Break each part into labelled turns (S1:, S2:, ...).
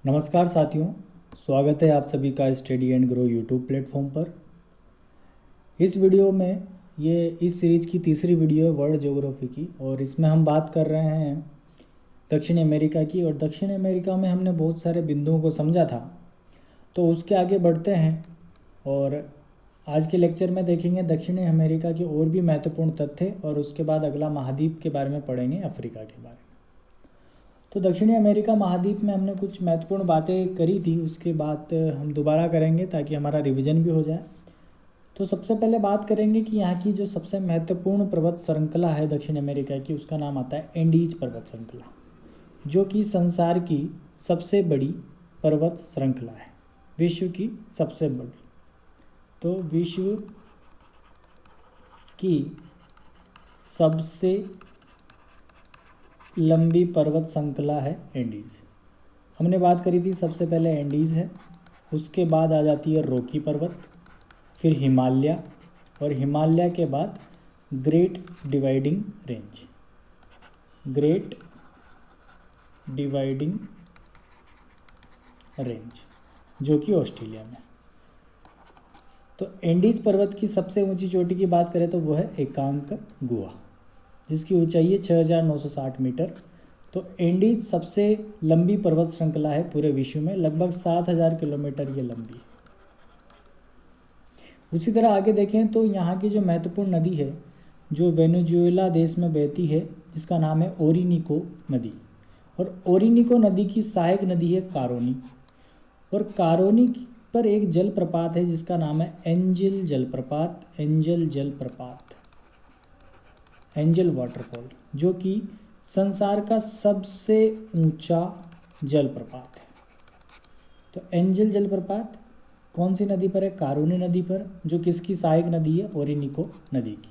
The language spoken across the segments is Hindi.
S1: नमस्कार साथियों, स्वागत है आप सभी का study and grow YouTube platform पर। इस वीडियो में इस सीरीज़ की तीसरी वीडियो है वर्ल्ड ज्योग्राफी की, और इसमें हम बात कर रहे हैं दक्षिण अमेरिका की। और दक्षिण अमेरिका में हमने बहुत सारे बिंदुओं को समझा था, तो उसके आगे बढ़ते हैं और आज के लेक्चर में देखेंगे दक्षिण अमेरिका के और भी महत्वपूर्ण तथ्य, और उसके बाद अगला महाद्वीप के बारे में पढ़ेंगे, अफ्रीका के बारे में। तो दक्षिणी अमेरिका महाद्वीप में हमने कुछ महत्वपूर्ण बातें करी थी, उसके बाद हम दोबारा करेंगे ताकि हमारा रिवीजन भी हो जाए। तो सबसे पहले बात करेंगे कि यहाँ की जो सबसे महत्वपूर्ण पर्वत श्रृंखला है दक्षिण अमेरिका की, उसका नाम आता है एंडीज पर्वत श्रृंखला, जो कि संसार की सबसे बड़ी पर्वत श्रृंखला है, विश्व की सबसे बड़ी। तो विश्व की सबसे लंबी पर्वत श्रृंखला है एंडीज़। हमने बात करी थी, सबसे पहले एंडीज़ है, उसके बाद आ जाती है रॉकी पर्वत, फिर हिमालय, और हिमालय के बाद great dividing range, great dividing range जो कि ऑस्ट्रेलिया में। तो एंडीज़ पर्वत की सबसे ऊंची चोटी की बात करें तो वो है एकांकगुआ, जिसकी ऊंचाई है 6,960 मीटर। तो एंडीज सबसे लंबी पर्वत श्रृंखला है पूरे विश्व में, लगभग 7,000 किलोमीटर ये लंबी है। उसी तरह आगे देखें तो यहाँ की जो महत्वपूर्ण नदी है, जो वेनेजुएला देश में बहती है, जिसका नाम है ओरिनिको नदी। और ओरिनिको नदी की सहायक नदी है कारोनी, और कारोनी पर एक जलप्रपात है जिसका नाम है एंजल जलप्रपात, एंजल जलप्रपात, एंजल वाटरफॉल, जो कि संसार का सबसे ऊंचा जलप्रपात है। तो एंजल जलप्रपात कौन सी नदी पर है? कारोनी नदी पर, जो किसकी सहायक नदी है? ओरिनिको नदी की।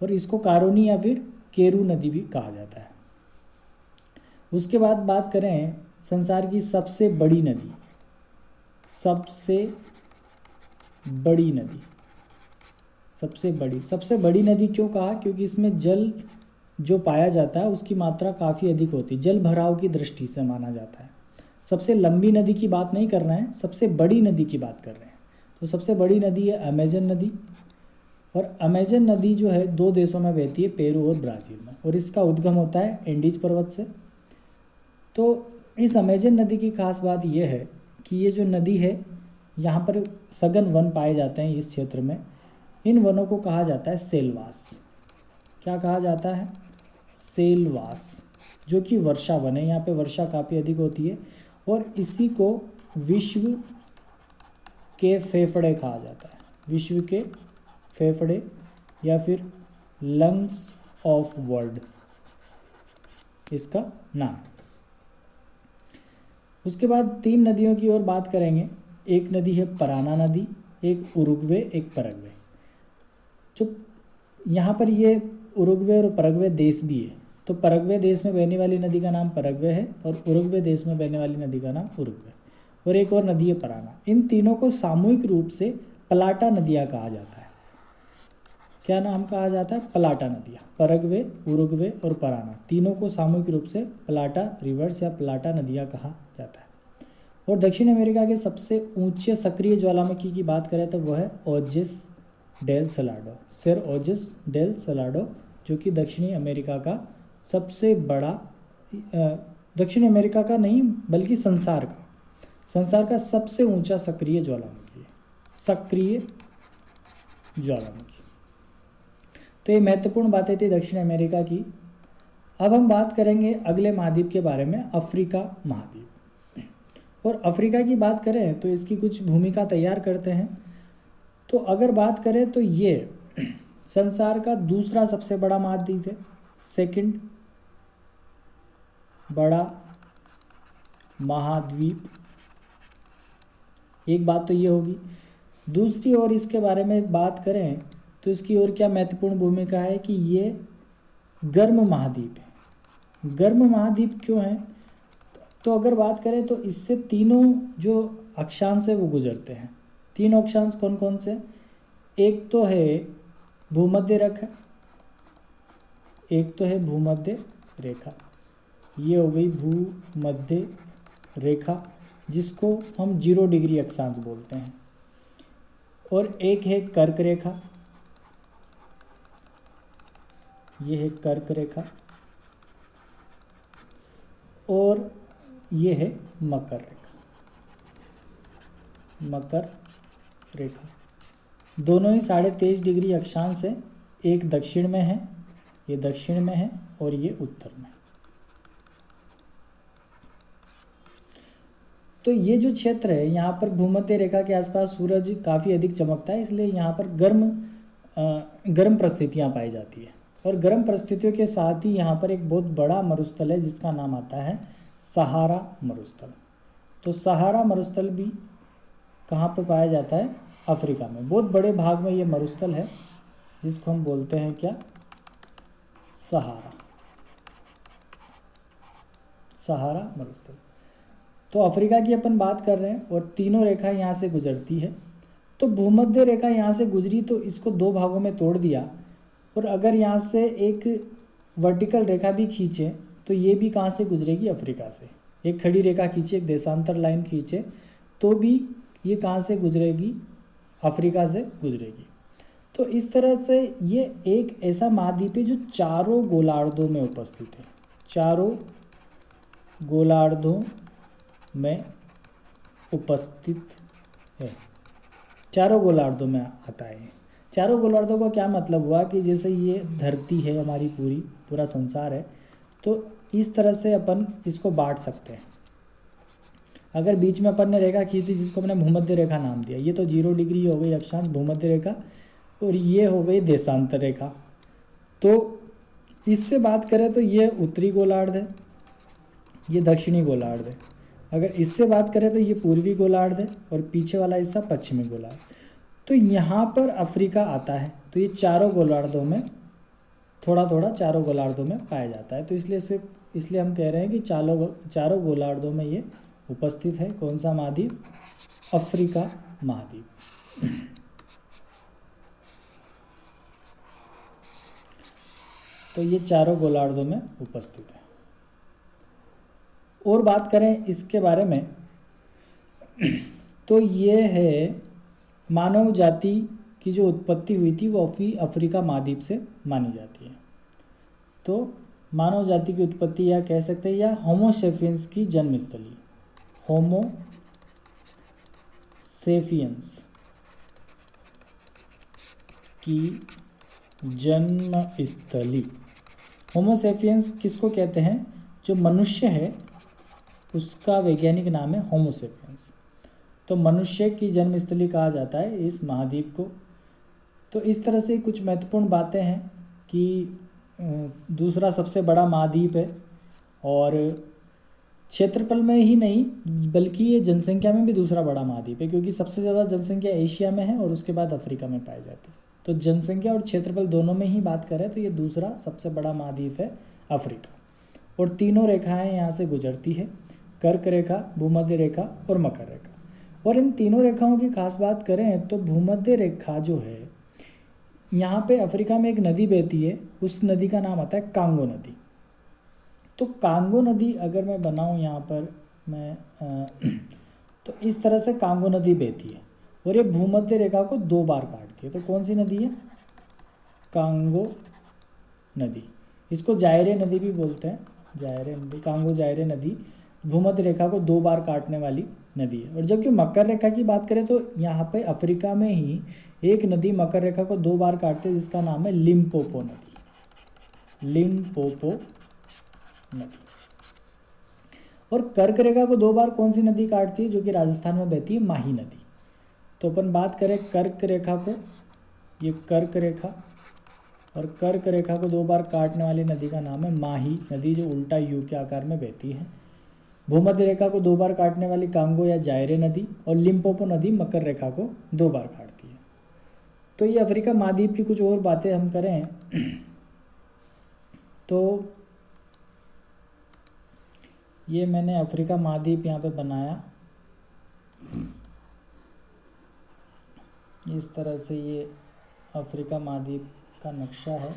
S1: और इसको कारोनी या फिर केरू नदी भी कहा जाता है। उसके बाद बात करें संसार की सबसे बड़ी नदी, सबसे बड़ी नदी, सबसे बड़ी नदी क्यों कहा? क्योंकि इसमें जल जो पाया जाता है उसकी मात्रा काफ़ी अधिक होती है, जल भराव की दृष्टि से माना जाता है। सबसे लंबी नदी की बात नहीं कर रहे हैं, सबसे बड़ी नदी की बात कर रहे हैं। तो सबसे बड़ी नदी है अमेजन नदी, और अमेजन नदी जो है 2 देशों में बहती है, पेरू और ब्राज़ील में, और इसका उद्गम होता है एंडीज पर्वत से। तो इस अमेजन नदी की खास बात यह है कि ये जो नदी है, यहाँ पर सघन वन पाए जाते हैं इस क्षेत्र में। इन वनों को कहा जाता है सेलवास। क्या कहा जाता है? सेलवास, जो कि वर्षा वन है। यहाँ पे वर्षा काफ़ी अधिक होती है, और इसी को विश्व के फेफड़े कहा जाता है, विश्व के फेफड़े या फिर लंग्स ऑफ वर्ल्ड इसका नाम। उसके बाद 3 नदियों की और बात करेंगे। एक नदी है पराना नदी, एक उरुग्वे, एक परग्वे। जो यहाँ पर ये उरुग्वे और परग्वे देश भी है। तो परग्वे देश में बहने वाली नदी का नाम परग्वे है, और उरुग्वे देश में बहने वाली नदी का नाम उरुग्वे, और एक और नदी है पराना। इन तीनों को सामूहिक रूप से पलाटा नदियाँ कहा जाता है। क्या नाम कहा जाता है? पलाटा नदियाँ। परग्वे, उरुग्वे और पराना, तीनों को सामूहिक रूप से पलाटा रिवर्स या पलाटा नदियाँ कहा जाता है। और दक्षिण अमेरिका के सबसे ऊंचे सक्रिय ज्वालामुखी की बात करें तो वह है Ojos del Salado, sir Ojos del Salado, जो कि दक्षिणी अमेरिका का सबसे बड़ा, दक्षिण अमेरिका का नहीं बल्कि संसार का सबसे ऊंचा सक्रिय ज्वालामुखी है, सक्रिय ज्वालामुखी। तो ये महत्वपूर्ण बातें थी दक्षिण अमेरिका की। अब हम बात करेंगे अगले महाद्वीप के बारे में, अफ्रीका महाद्वीप। और अफ्रीका की बात करें तो इसकी कुछ भूमिका तैयार करते हैं। तो अगर बात करें तो ये संसार का दूसरा सबसे बड़ा महाद्वीप है, सेकंड बड़ा महाद्वीप। एक बात तो ये होगी। दूसरी ओर इसके बारे में बात करें तो इसकी ओर क्या महत्वपूर्ण भूमिका है कि ये गर्म महाद्वीप है। गर्म महाद्वीप क्यों है? तो अगर बात करें तो इससे तीनों जो अक्षांश है वो गुजरते हैं। 3 अक्षांश कौन कौन से? एक तो है भूमध्य रेखा, एक तो है भूमध्य रेखा, ये हो गई भूमध्य रेखा। जिसको हम 0 डिग्री अक्षांश बोलते हैं, और एक है कर्क रेखा, ये है कर्क रेखा, और ये है मकर रेखा। मकर रेखा दोनों ही 23.5 डिग्री अक्षांश है। एक दक्षिण में है, ये दक्षिण में है, और ये उत्तर में। तो ये जो क्षेत्र है यहाँ पर भूमध्य रेखा के आसपास सूरज काफ़ी अधिक चमकता है, इसलिए यहाँ पर गर्म परिस्थितियाँ पाई जाती है। और गर्म परिस्थितियों के साथ ही यहाँ पर एक बहुत बड़ा मरुस्थल है जिसका नाम आता है सहारा मरुस्थल। तो सहारा मरुस्थल भी कहाँ पर पाया जाता है? अफ्रीका में। बहुत बड़े भाग में ये मरुस्थल है जिसको हम बोलते हैं क्या? सहारा। सहारा मरुस्थल। तो अफ्रीका की अपन बात कर रहे हैं और तीनों रेखा यहाँ से गुजरती है। तो भूमध्य रेखा यहाँ से गुजरी तो इसको दो भागों में तोड़ दिया, और अगर यहाँ से एक वर्टिकल रेखा भी खींचे तो ये भी कहाँ से गुजरेगी? अफ्रीका से। एक खड़ी रेखा खींचे, एक देशांतर लाइन खींचे तो भी ये कहाँ से गुजरेगी? अफ्रीका से गुजरेगी। तो इस तरह से ये एक ऐसा महाद्वीप है जो चारों गोलार्धों में उपस्थित है। चारों गोलार्धों में उपस्थित है। चारों गोलार्धों में आता है। चारों गोलार्धों का क्या मतलब हुआ कि जैसे ये धरती है हमारी, पूरा संसार है, तो इस तरह से अपन इसको बांट सकते हैं। अगर बीच में अपन ने रेखा खींची जिसको हमने भूमध्य रेखा नाम दिया, ये तो 0 डिग्री हो गई अक्षांश भूमध्य रेखा, और ये हो गई देशांतर रेखा। तो इससे बात करें तो ये उत्तरी गोलार्ध है, ये दक्षिणी गोलार्ध है। अगर इससे बात करें तो ये पूर्वी गोलार्ध है, और पीछे वाला हिस्सा पश्चिमी गोलार्ध। तो यहाँ पर अफ्रीका आता है। तो ये चारों गोलार्धों में थोड़ा थोड़ा चारों गोलार्धों में पाया जाता है। तो इसलिए हम कह रहे हैं कि चारों गोलार्धों में ये उपस्थित है। कौन सा महाद्वीप? अफ्रीका महाद्वीप। तो ये चारों गोलार्धों में उपस्थित है। और बात करें इसके बारे में तो ये है मानव जाति की जो उत्पत्ति हुई थी वो अफ्रीका महाद्वीप से मानी जाती है। तो मानव जाति की उत्पत्ति या कह सकते हैं या होमो सेपियंस की जन्मस्थली, होमो सेपियंस की जन्मस्थली। होमो सेपियंस किसको कहते हैं? जो मनुष्य है उसका वैज्ञानिक नाम है होमो सेपियंस। तो मनुष्य की जन्मस्थली कहा जाता है इस महाद्वीप को। तो इस तरह से कुछ महत्वपूर्ण बातें हैं कि दूसरा सबसे बड़ा महाद्वीप है, और क्षेत्रफल में ही नहीं बल्कि ये जनसंख्या में भी दूसरा बड़ा महाद्वीप है, क्योंकि सबसे ज़्यादा जनसंख्या एशिया में है और उसके बाद अफ्रीका में पाई जाती है। तो जनसंख्या और क्षेत्रफल दोनों में ही बात करें तो ये दूसरा सबसे बड़ा महाद्वीप है अफ्रीका। और तीनों रेखाएं यहाँ से गुजरती है, कर्क रेखा, भूमध्य रेखा और मकर रेखा। और इन तीनों रेखाओं की खास बात करें तो भूमध्य रेखा जो है यहाँ पे अफ्रीका में एक नदी बहती है, उस नदी का नाम आता है कांगो नदी। तो कांगो नदी अगर मैं बनाऊँ यहाँ पर तो इस तरह से कांगो नदी बहती है और ये भूमध्य रेखा को 2 बार काटती है। तो कौन सी नदी है? कांगो नदी। इसको जायरे नदी भी बोलते हैं, जायरे नदी, कांगो जायरे नदी भूमध्य रेखा को 2 बार काटने वाली नदी है। और जबकि मकर रेखा की बात करें तो यहाँ पे अफ्रीका में ही एक नदी मकर रेखा को 2 बार काटती है जिसका नाम है लिम्पोपो नदी। लिम्पोपो नदी। और कर्क रेखा को 2 बार कौन सी नदी काटती है? जो कि राजस्थान में बहती है, माही नदी। तो अपन बात करें कर्क रेखा को, ये कर्क रेखा, और कर्क रेखा को 2 बार काटने वाली नदी का नाम है माही नदी, जो उल्टा यू के आकार में बहती है। भूमध्य रेखा को 2 बार काटने वाली कांगो या जायरे नदी, और लिम्पोपो नदी मकर रेखा को 2 बार काटती है। तो ये अफ्रीका महाद्वीप की कुछ और बातें हम करें तो ये मैंने अफ्रीका महाद्वीप यहाँ पे बनाया, इस तरह से ये अफ्रीका महाद्वीप का नक्शा है।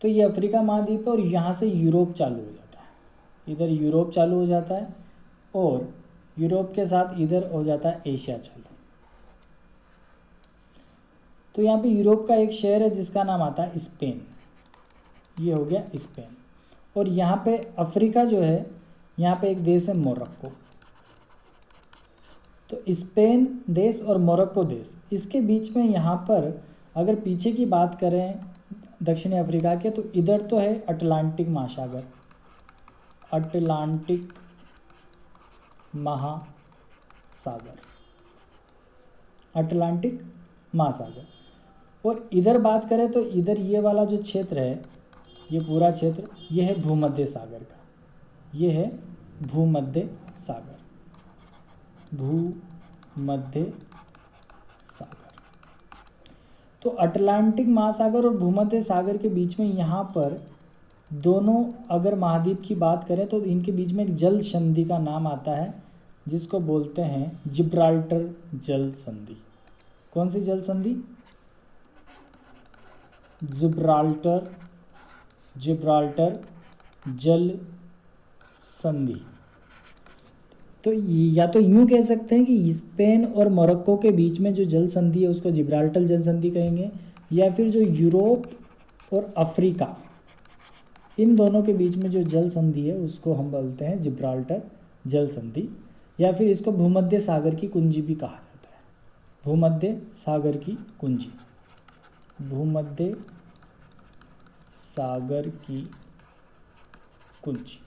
S1: तो ये अफ्रीका महाद्वीप है और यहाँ से यूरोप चालू हो जाता है, इधर यूरोप चालू हो जाता है और यूरोप के साथ इधर हो जाता है एशिया चालू। तो यहाँ पे यूरोप का एक शहर है जिसका नाम आता है स्पेन, ये हो गया स्पेन। और यहाँ पे अफ्रीका जो है, यहाँ पे एक देश है मोरक्को। तो स्पेन देश और मोरक्को देश, इसके बीच में यहाँ पर अगर पीछे की बात करें दक्षिणी अफ्रीका के, तो इधर तो है अटलांटिक महासागर, अटलांटिक महासागर, अटलांटिक महासागर। और इधर बात करें तो इधर ये वाला जो क्षेत्र है, ये पूरा क्षेत्र, ये है भूमध्य सागर का, ये है भूमध्य सागर, भूमध्य सागर। तो अटलांटिक महासागर और भूमध्य सागर के बीच में यहाँ पर दोनों अगर महाद्वीप की बात करें तो इनके बीच में एक जल संधि का नाम आता है जिसको बोलते हैं जिब्राल्टर जल संधि। कौन सी जल संधि? जिब्राल्टर जल संधि। तो या तो यूं कह सकते हैं कि स्पेन और मोरक्को के बीच में जो जल संधि है उसको जिब्राल्टर जल संधि कहेंगे, या फिर जो यूरोप और अफ्रीका इन दोनों के बीच में जो जल संधि है उसको हम बोलते हैं जिब्राल्टर जल संधि, या फिर इसको भूमध्य सागर की कुंजी भी कहा जाता है। भूमध्य सागर की कुंजी, भूमध्य सागर की कुंजी।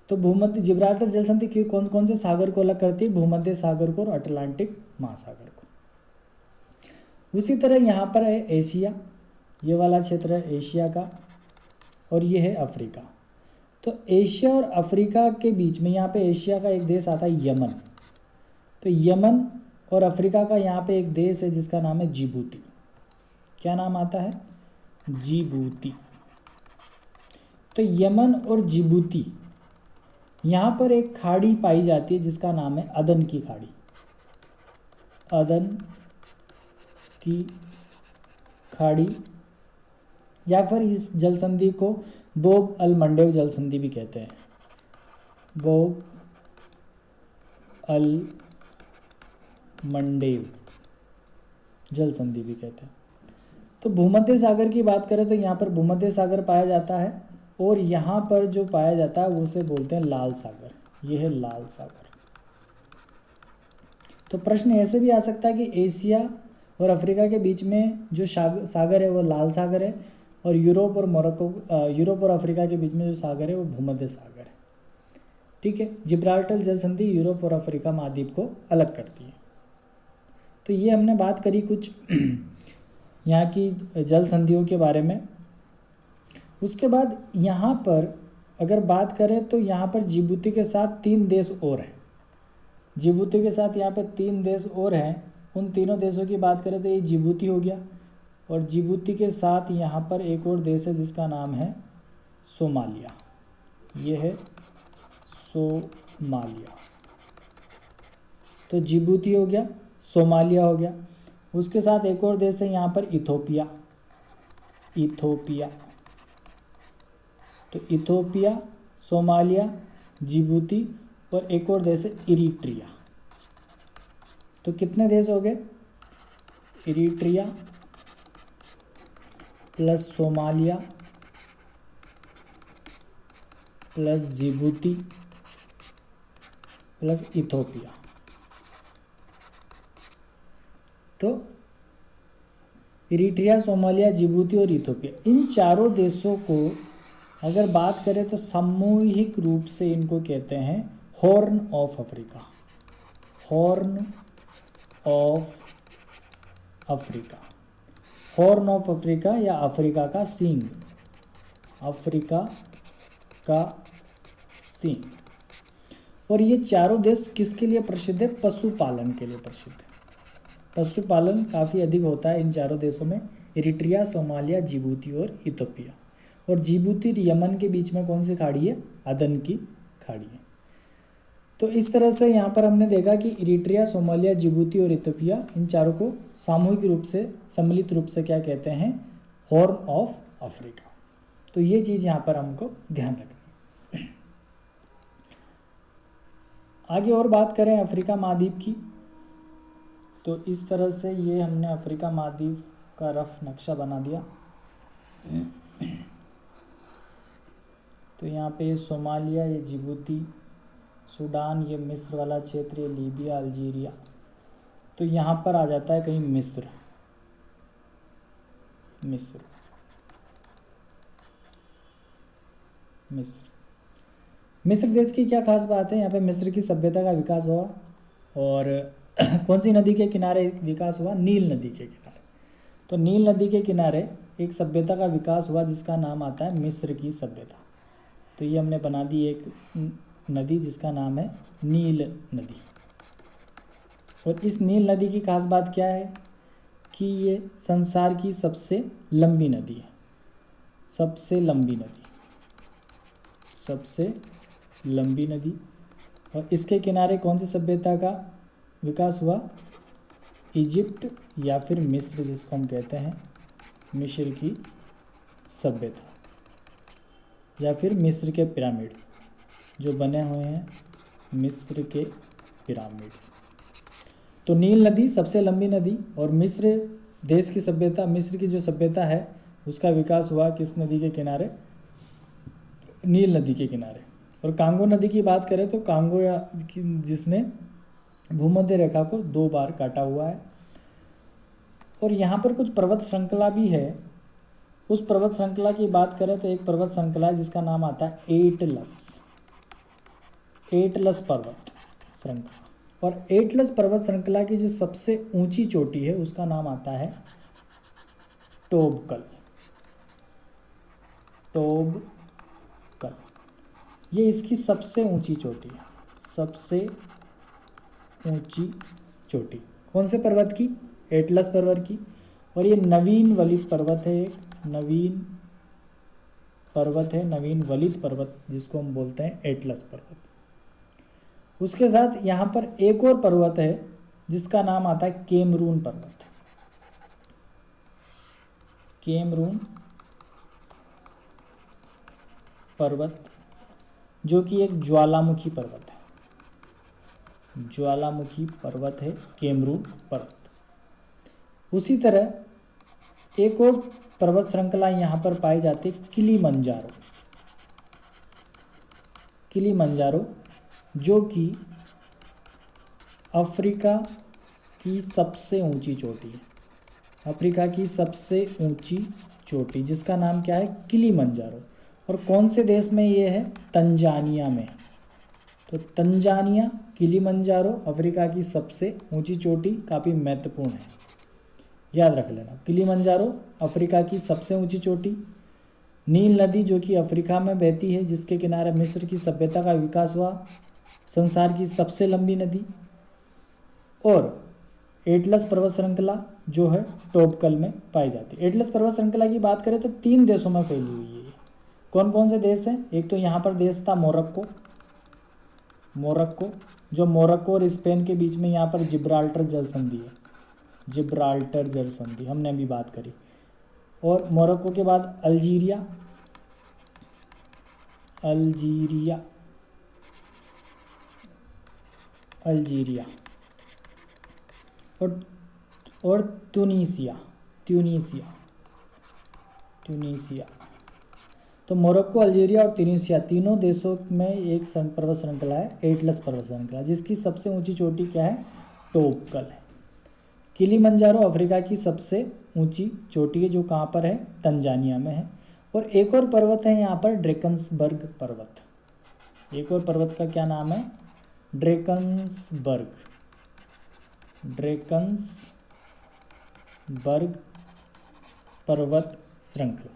S1: तो भूमध्य जिब्राल्टर जल संधि की कौन कौन से सागर को अलग करती है? भूमध्य सागर को और अटलांटिक महासागर को। उसी तरह यहाँ पर है एशिया, ये वाला क्षेत्र है एशिया का, और ये है अफ्रीका। तो एशिया और अफ्रीका के बीच में यहाँ पे एशिया का एक देश आता है यमन। तो यमन और अफ्रीका का यहाँ पे एक देश है जिसका नाम है जिबूती। क्या नाम आता है? जिबूती। तो यमन और जिबूती, यहाँ पर एक खाड़ी पाई जाती है जिसका नाम है अदन की खाड़ी, अदन की खाड़ी, या फिर इस जल संधि को बोब अल मंडेव जल संधि भी कहते हैं, बोब अल मंडेव जल संधि भी कहते हैं। तो भूमध्य सागर की बात करें तो यहाँ पर भूमध्य सागर पाया जाता है, और यहाँ पर जो पाया जाता है उसे बोलते हैं लाल सागर, ये है लाल सागर। तो प्रश्न ऐसे भी आ सकता है कि एशिया और अफ्रीका के बीच में जो सागर है वो लाल सागर है, और यूरोप और अफ्रीका के बीच में जो सागर है वो भूमध्य सागर है। ठीक है, जिब्राल्टर जल संधि यूरोप और अफ्रीका महाद्वीप को अलग करती है। तो ये हमने बात करी कुछ यहाँ की जल संधियों के बारे में। उसके बाद यहाँ पर अगर बात करें तो यहाँ पर जिबूती के साथ 3 देश और हैं। जिबूती के साथ यहाँ पर 3 देश और हैं। उन तीनों देशों की बात करें तो ये जिबूती हो गया, और जिबूती के साथ यहाँ पर एक और देश है जिसका नाम है सोमालिया, ये है सोमालिया। तो जिबूती हो गया, सोमालिया हो गया। उसके साथ एक और देश है यहाँ पर इथोपिया, इथोपिया। तो इथोपिया, सोमालिया, जिबूती, और एक और देश है इरिट्रिया। तो कितने देश हो गए? Eritrea plus Somalia plus Djibouti plus Ethiopia. तो इरिट्रिया, सोमालिया, जिबूती और इथोपिया, इन चारों देशों को अगर बात करें तो सामूहिक रूप से इनको कहते हैं horn of Africa, horn of Africa, horn of Africa या अफ्रीका का सींग, अफ्रीका का सींग। और ये चारों देश किसके लिए प्रसिद्ध है? पशुपालन के लिए प्रसिद्ध है। पशुपालन काफ़ी अधिक होता है इन चारों देशों में, इरिट्रिया, सोमालिया, जिबूती और इथोपिया। और जिबूती और यमन के बीच में कौन सी खाड़ी है? अदन की खाड़ी है। तो इस तरह से यहाँ पर हमने देखा कि इरिट्रिया, सोमालिया, जिबूती और इथोपिया, इन चारों को सामूहिक रूप से, सम्मिलित रूप से क्या कहते हैं? Horn of Africa. तो ये चीज़ यहाँ पर हमको ध्यान रखनी है। आगे और बात करें अफ्रीका महाद्वीप की, तो इस तरह से ये हमने अफ्रीका महाद्वीप का रफ नक्शा बना दिया। तो यहाँ पे ये सोमालिया, ये जिबूती, सूडान, ये मिस्र वाला क्षेत्र, ये लीबिया, अल्जीरिया, तो यहाँ पर आ जाता है कहीं मिस्र। मिस्र मिस्र मिस्र देश की क्या खास बात है, यहाँ पे मिस्र की सभ्यता का विकास हुआ। और कौन सी नदी के किनारे विकास हुआ? नील नदी के किनारे। तो नील नदी के किनारे एक सभ्यता का विकास हुआ जिसका नाम आता है मिस्र की सभ्यता। तो ये हमने बना दी एक नदी जिसका नाम है नील नदी। और इस नील नदी की खास बात क्या है कि ये संसार की सबसे लंबी नदी है, सबसे लंबी नदी, सबसे लंबी नदी। और इसके किनारे कौन सी सभ्यता का विकास हुआ? इजिप्ट या फिर मिस्र, जिसको हम कहते हैं मिस्र की सभ्यता, या फिर मिस्र के पिरामिड जो बने हुए हैं, मिस्र के पिरामिड। तो नील नदी सबसे लंबी नदी, और मिस्र देश की सभ्यता, मिस्र की जो सभ्यता है उसका विकास हुआ किस नदी के किनारे? नील नदी के किनारे। और कांगो नदी की बात करें तो कांगो या जिसने भूमध्य रेखा को 2 बार काटा हुआ है। और यहाँ पर कुछ पर्वत श्रृंखला भी है। उस पर्वत श्रृंखला की बात करें तो एक पर्वत श्रृंखला है जिसका नाम आता है एटलस पर्वत श्रृंखला। और एटलस पर्वत श्रृंखला की जो सबसे ऊंची चोटी है उसका नाम आता है टोबकल। ये इसकी सबसे ऊंची चोटी है, सबसे ऊंची चोटी। कौन से पर्वत की? एटलस पर्वत की। और ये नवीन वलित पर्वत है, एक नवीन पर्वत है, नवीन वलित पर्वत जिसको हम बोलते हैं एटलस पर्वत। उसके साथ यहाँ पर एक और पर्वत है जिसका नाम आता है केमरून पर्वत। केमरून पर्वत जो कि एक ज्वालामुखी पर्वत है, ज्वालामुखी पर्वत है केमरून पर्वत। उसी तरह एक और पर्वत श्रृंखला यहाँ पर पाई जाती है किलिमंजारो। किलिमंजारो जो कि अफ्रीका की सबसे ऊंची चोटी है, अफ्रीका की सबसे ऊंची चोटी जिसका नाम क्या है? किलिमंजारो। और कौन से देश में ये है? तंजानिया में। तो तंजानिया, किलिमंजारो, अफ्रीका की सबसे ऊंची चोटी, काफ़ी महत्वपूर्ण है, याद रख लेना। किलिमंजारो अफ्रीका की सबसे ऊंची चोटी, नील नदी जो कि अफ्रीका में बहती है जिसके किनारे मिस्र की सभ्यता का विकास हुआ, संसार की सबसे लंबी नदी, और एटलस पर्वत श्रृंखला जो है टोबकल में पाई जाती है। एटलस पर्वत श्रृंखला की बात करें तो 3 देशों में फैली हुई है। कौन कौन से देश हैं? एक तो यहाँ पर देश था मोरक्को, जो मोरक्को और स्पेन के बीच में यहाँ पर जिब्राल्टर जल संधि है, जिब्राल्टर जल संधि हमने अभी बात करी। और मोरक्को के बाद अल्जीरिया, और ट्यूनीसिया। तो मोरक्को, अल्जीरिया और ट्यूनीसिया तीनों देशों में एक पर्वत श्रृंखला है, एटलस पर्वत श्रृंखला, जिसकी सबसे ऊंची चोटी क्या है? टोबकल है। किलिमंजारो अफ्रीका की सबसे ऊंची चोटी है जो कहाँ पर है? तंजानिया में है। और एक और पर्वत है यहाँ पर ड्रेकन्सबर्ग पर्वत। एक और पर्वत का क्या नाम है? ड्रेकन्सबर्ग पर्वत श्रृंखला।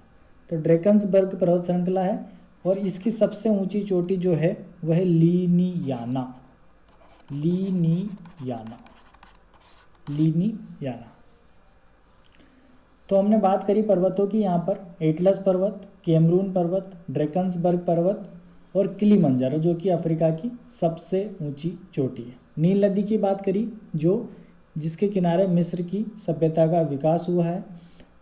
S1: तो ड्रेकन्सबर्ग पर्वत श्रृंखला है और इसकी सबसे ऊंची चोटी जो है वह है लीनियाना। तो हमने बात करी पर्वतों की यहाँ पर, एटलस पर्वत, केमरून पर्वत, ड्रेकन्सबर्ग पर्वत और किलिमंजारो जो कि अफ्रीका की सबसे ऊंची चोटी है। नील नदी की बात करी जिसके किनारे मिस्र की सभ्यता का विकास हुआ है।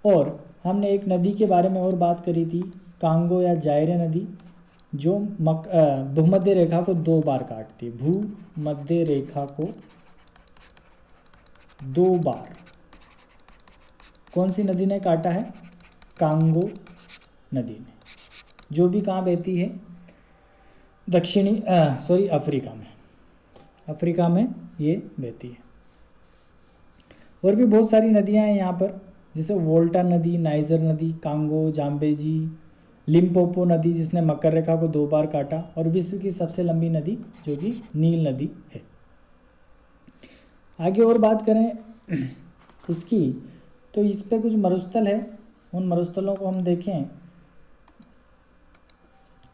S1: और हमने एक नदी के बारे में और बात करी थी कांगो या जायरे नदी जो भूमध्य रेखा को 2 बार काटती है। भूमध्य रेखा को 2 बार कौन सी नदी ने काटा है? कांगो नदी ने, जो भी कहाँ बहती है? अफ्रीका में ये बहती है। और भी बहुत सारी नदियाँ हैं यहाँ पर, जैसे वोल्टा नदी, नाइजर नदी, कांगो, जाम्बेजी, लिम्पोपो नदी जिसने मकर रेखा को 2 बार काटा, और विश्व की सबसे लंबी नदी जो कि नील नदी है। आगे और बात करें इसकी, तो इस पे कुछ मरुस्थल है, उन मरुस्थलों को हम देखें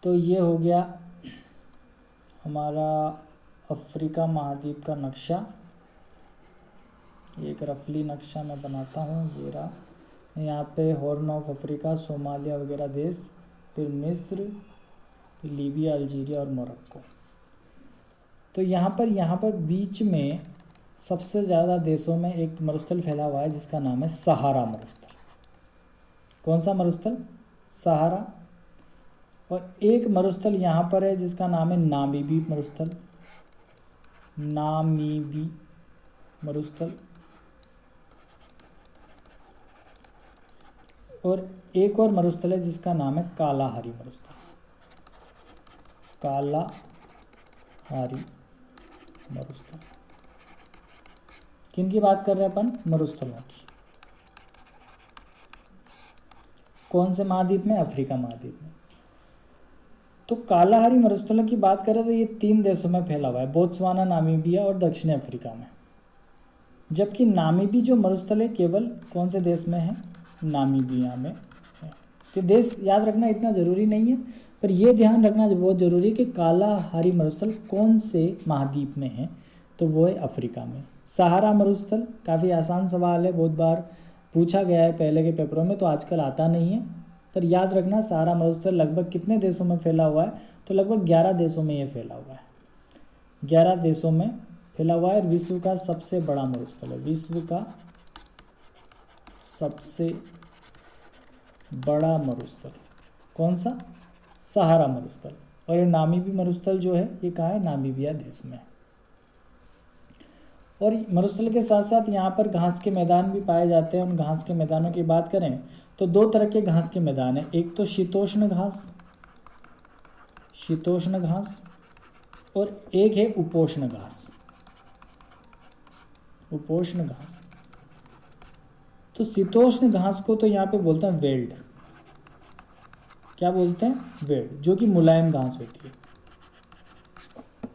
S1: तो ये हो गया हमारा अफ्रीका महाद्वीप का नक्शा। एक रफली नक्शा मैं बनाता हूँ, ये रहा। यहाँ पे हॉर्न ऑफ अफ्रीका, सोमालिया वगैरह देश, फिर मिस्र, फिर लीबिया, अल्जीरिया और मोरक्को। तो यहाँ पर बीच में सबसे ज़्यादा देशों में एक मरुस्थल फैला हुआ है जिसका नाम है सहारा मरुस्थल। कौन सा मरुस्थल? सहारा। और एक मरुस्थल यहाँ पर है जिसका नाम है नामीबी मरुस्थल। नामीबी मरुस्थल। और एक और मरुस्थल है जिसका नाम है कालाहारी मरुस्थल। कालाहारी मरुस्थल। किन की बात कर रहे हैं अपन? मरुस्थलों की। कौन से महाद्वीप में? अफ्रीका महाद्वीप में। तो कालाहारी मरुस्थलों की बात करें तो ये 3 देशों में फैला हुआ है, बोत्सवाना, नामीबिया और दक्षिणी अफ्रीका में। जबकि नामीबी जो मरुस्थल है केवल कौन से देश में है? नामीबिया में है। तो देश याद रखना इतना ज़रूरी नहीं है, पर यह ध्यान रखना बहुत ज़रूरी है कि कालाहारी मरुस्थल कौन से महाद्वीप में है, तो वो है अफ्रीका में। सहारा मरुस्थल काफ़ी आसान सवाल है, बहुत बार पूछा गया है पहले के पेपरों में, तो आजकल आता नहीं है, पर याद रखना सहारा मरुस्थल लगभग कितने देशों में फैला हुआ है? तो लगभग 11 देशों में ये फैला हुआ है। 11 देशों में फैला हुआ है और विश्व का सबसे बड़ा मरुस्थल है। विश्व का सबसे बड़ा मरुस्थल कौन सा? सहारा मरुस्थल। और ये नामीबी मरुस्थल जो है ये कहाँ है? नामीबिया देश में। और मरुस्थल के साथ साथ यहाँ पर घास के मैदान भी पाए जाते हैं। उन घास के मैदानों की बात करें तो 2 तरह के घास के मैदान हैं। एक तो शीतोष्ण घास, और एक है उपोष्ण घास। तो शीतोष्ण घास को तो यहाँ पे बोलते हैं वेल्ड। क्या बोलते हैं? वेल्ड, जो कि मुलायम घास होती है।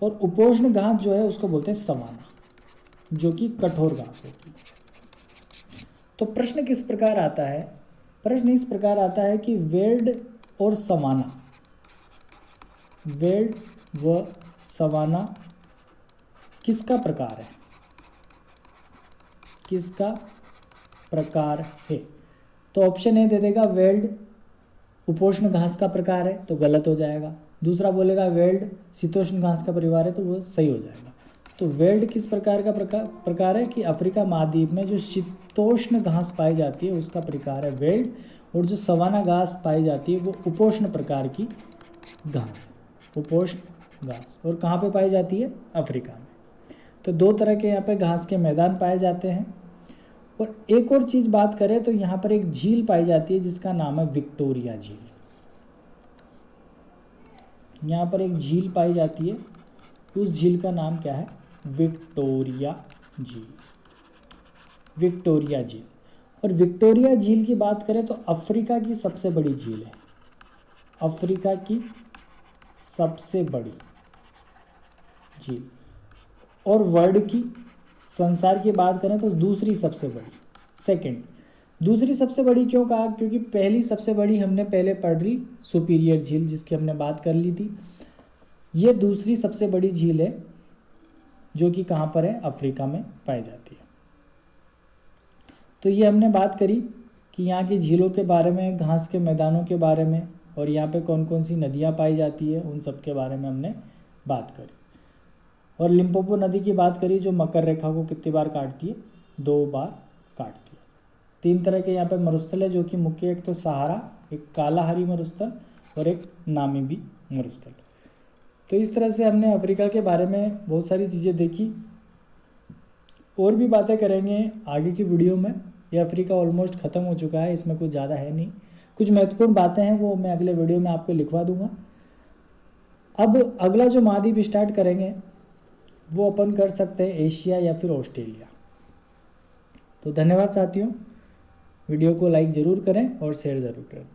S1: और उपोष्ण घास जो है उसको बोलते हैं सवाना, जो कि कठोर घास होती है। तो प्रश्न किस प्रकार आता है? प्रश्न इस प्रकार आता है कि वेल्ड और सवाना, वेल्ड व सवाना किसका प्रकार है? किसका प्रकार है? तो ऑप्शन ए दे देगा वेल्ड उपोष्ण घास का प्रकार है, तो गलत हो जाएगा। दूसरा बोलेगा वेल्ड शीतोष्ण घास का परिवार है, तो वो सही हो जाएगा। तो वेल्ड किस प्रकार का प्रकार है कि अफ्रीका महाद्वीप में जो शीतोष्ण घास पाई जाती है उसका प्रकार है वेल्ड, और जो सवाना घास पाई जाती है वो उपोष्ण प्रकार की घास, उपोष्ण घास। और कहाँ पे पाई जाती है? अफ्रीका में। तो 2 तरह के यहाँ पे घास के मैदान पाए जाते हैं। और एक और चीज़ बात करें तो यहाँ पर एक झील पाई जाती है जिसका नाम है विक्टोरिया झील। यहाँ पर एक झील पाई जाती है, उस झील का नाम क्या है? विक्टोरिया झील। विक्टोरिया झील। और विक्टोरिया झील की बात करें तो अफ्रीका की सबसे बड़ी झील है। अफ्रीका की सबसे बड़ी झील। और वर्ल्ड की, संसार की बात करें तो दूसरी सबसे बड़ी, सेकंड। दूसरी सबसे बड़ी क्यों कहा? क्योंकि पहली सबसे बड़ी हमने पहले पढ़ ली सुपीरियर झील, जिसकी हमने बात कर ली थी। ये दूसरी सबसे बड़ी झील है जो कि कहाँ पर है? अफ्रीका में पाई जाती है। तो ये हमने बात करी कि यहाँ की झीलों के बारे में, घास के मैदानों के बारे में, और यहाँ पे कौन कौन सी नदियाँ पाई जाती है उन सब के बारे में हमने बात करी। और लिम्पोपो नदी की बात करी जो मकर रेखा को कितनी बार काटती है? 2 बार काटती है। 3 तरह के यहाँ पे मरुस्थल है, जो कि मुख्य एक तो सहारा, एक कालाहारी मरुस्थल और एक नामीबी मरुस्थल। तो इस तरह से हमने अफ्रीका के बारे में बहुत सारी चीज़ें देखी। और भी बातें करेंगे आगे की वीडियो में। ये अफ्रीका ऑलमोस्ट ख़त्म हो चुका है, इसमें कुछ ज़्यादा है नहीं। कुछ महत्वपूर्ण बातें हैं वो मैं अगले वीडियो में आपको लिखवा दूंगा। अब अगला जो महाद्वीप स्टार्ट करेंगे वो अपन कर सकते हैं एशिया या फिर ऑस्ट्रेलिया। तो धन्यवाद साथियों, वीडियो को लाइक ज़रूर करें और शेयर ज़रूर करें।